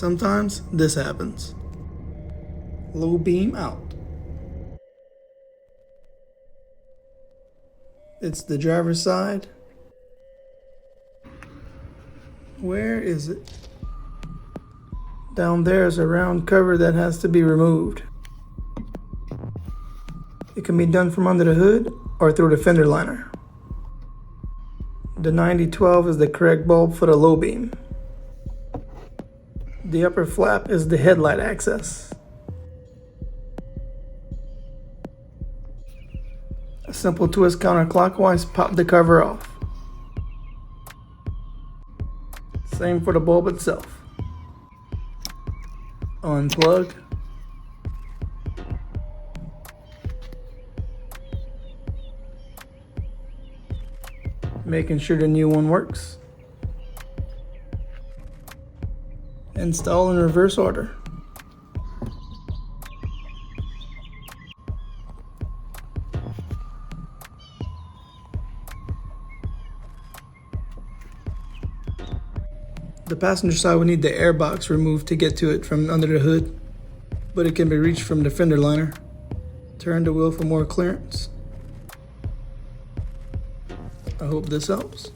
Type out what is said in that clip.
Sometimes this happens. Low beam out. It's the driver's side. Where is it? Down there is a round cover that has to be removed. It can be done from under the hood or through the fender liner. The 9012 is the correct bulb for the low beam. The upper flap is the headlight access. A simple twist counterclockwise pop the cover off. Same for the bulb itself. Unplug. Making sure the new one works. Install in reverse order. The passenger side will need the air box removed to get to it from under the hood, but it can be reached from the fender liner. Turn the wheel for more clearance. I hope this helps.